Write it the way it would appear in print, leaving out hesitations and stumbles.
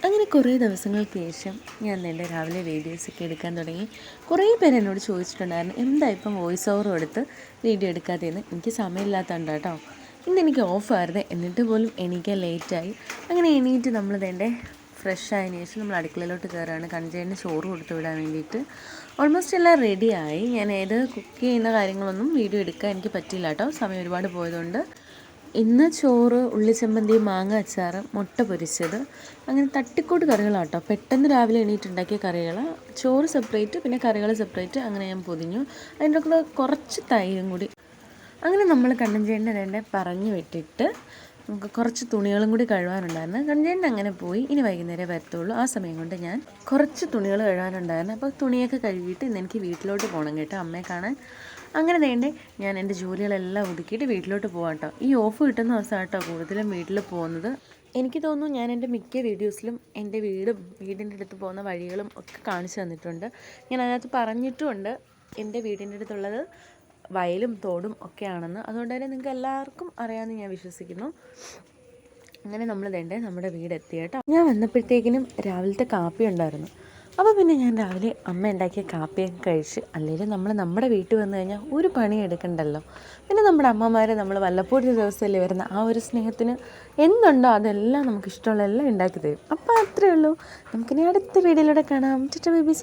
അങ്ങനെ കുറേ ദിവസങ്ങൾക്ക് ശേഷം ഞാൻ എൻ്റെ രാവിലെ വീഡിയോസൊക്കെ എടുക്കാൻ തുടങ്ങി. കുറേ പേര് എന്നോട് ചോദിച്ചിട്ടുണ്ടായിരുന്നു, എന്താ ഇപ്പം വോയിസ് ഓവറും എടുത്ത് വീഡിയോ എടുക്കാത്തതെന്ന്. എനിക്ക് സമയമില്ലാത്തതുകൊണ്ട് കേട്ടോ. ഇന്നെനിക്ക് ഓഫായിരുന്നു, എന്നിട്ട് പോലും എണീക്കാൻ ലേറ്റായി. അങ്ങനെ എണീറ്റ് നമ്മൾ വേണ്ടേ ഫ്രഷ് ആയതിനു ശേഷം നമ്മൾ അടുക്കളയിലോട്ട് കയറുകയാണ്. കഞ്ചേന് ചോറ് കൊടുത്തു വിടാൻ വേണ്ടിയിട്ട്. ഓൾമോസ്റ്റ് എല്ലാം റെഡിയായി. ഞാൻ കുക്ക് ചെയ്യുന്ന കാര്യങ്ങളൊന്നും വീഡിയോ എടുക്കാൻ എനിക്ക് പറ്റില്ല കേട്ടോ, സമയം ഒരുപാട് പോയതുകൊണ്ട്. ഇന്ന് ചോറ്, ഉള്ളിച്ചമ്മന്തി, മാങ്ങ അച്ചാർ, മുട്ട പൊരിച്ചത്, അങ്ങനെ തട്ടിക്കൂട്ട് കറികളാട്ടോ. പെട്ടെന്ന് രാവിലെ എണീറ്റുണ്ടാക്കിയ കറികൾ. ചോറ് സെപ്പറേറ്റ്, പിന്നെ കറികൾ സെപ്പറേറ്റ്, അങ്ങനെ ഞാൻ പൊതിഞ്ഞു. അതിൻ്റെ കൂടെ കുറച്ച് തൈരും കൂടി. അങ്ങനെ നമ്മൾ കണ്ണഞ്ചേട്ടനെ തന്നെ പറഞ്ഞു വിട്ടിട്ട് നമുക്ക് കുറച്ച് തുണികളും കൂടി കഴുകാനുണ്ടായിരുന്നു. കണ്ണഞ്ചേട്ടൻ അങ്ങനെ പോയി. ഇനി വൈകുന്നേരം വരത്തുള്ളൂ. ആ സമയം കൊണ്ട് ഞാൻ കുറച്ച് തുണികൾ കഴുകാനുണ്ടായിരുന്നു. അപ്പോൾ തുണിയൊക്കെ കഴുകിയിട്ട് ഇന്ന് എനിക്ക് വീട്ടിലോട്ട് പോകണം കേട്ടോ, അമ്മയെ കാണാൻ. അങ്ങനെ വേണ്ടേ ഞാൻ എൻ്റെ ജോലികളെല്ലാം ഒതുക്കിയിട്ട് വീട്ടിലോട്ട് പോകാം കേട്ടോ. ഈ ഓഫ് കിട്ടുന്ന ദിവസം കേട്ടോ കൂടുതലും വീട്ടിൽ പോകുന്നത്. എനിക്ക് തോന്നുന്നു ഞാൻ എൻ്റെ മിക്ക വീഡിയോസിലും എൻ്റെ വീടിൻ്റെ അടുത്ത് പോകുന്ന വഴികളും ഒക്കെ കാണിച്ചു തന്നിട്ടുണ്ട്. ഞാൻ അതിനകത്ത് പറഞ്ഞിട്ടുമുണ്ട് എൻ്റെ വീടിൻ്റെ അടുത്തുള്ളത് വയലും തോടും ഒക്കെയാണെന്ന്. അതുകൊണ്ട് തന്നെ നിങ്ങൾക്ക് എല്ലാവർക്കും അറിയാമെന്ന് ഞാൻ വിശ്വസിക്കുന്നു. അങ്ങനെ നമ്മൾ നമ്മുടെ വീടെത്തി കേട്ടോ. ഞാൻ വന്നപ്പോഴത്തേക്കിനും രാവിലത്തെ കാപ്പി ഉണ്ടായിരുന്നു. അപ്പോൾ പിന്നെ ഞാൻ രാവിലെ അമ്മ ഉണ്ടാക്കിയ കാപ്പിയൊക്കെ കഴിച്ച്. അല്ലെങ്കിൽ നമ്മുടെ വീട്ടിൽ വന്നു കഴിഞ്ഞാൽ ഒരു പണി എടുക്കണ്ടല്ലോ. പിന്നെ നമ്മുടെ അമ്മമാർ നമ്മൾ വല്ലപ്പോഴും ദിവസമല്ലേ വരുന്ന, ആ ഒരു സ്നേഹത്തിന് എന്തുണ്ടോ അതെല്ലാം നമുക്ക് ഇഷ്ടമുള്ള എല്ലാം ഉണ്ടാക്കി തരും. അപ്പോൾ അത്രയേ ഉള്ളൂ. നമുക്കിനി അടുത്ത വീഡിയോയിലൂടെ കാണാം. Bye bye.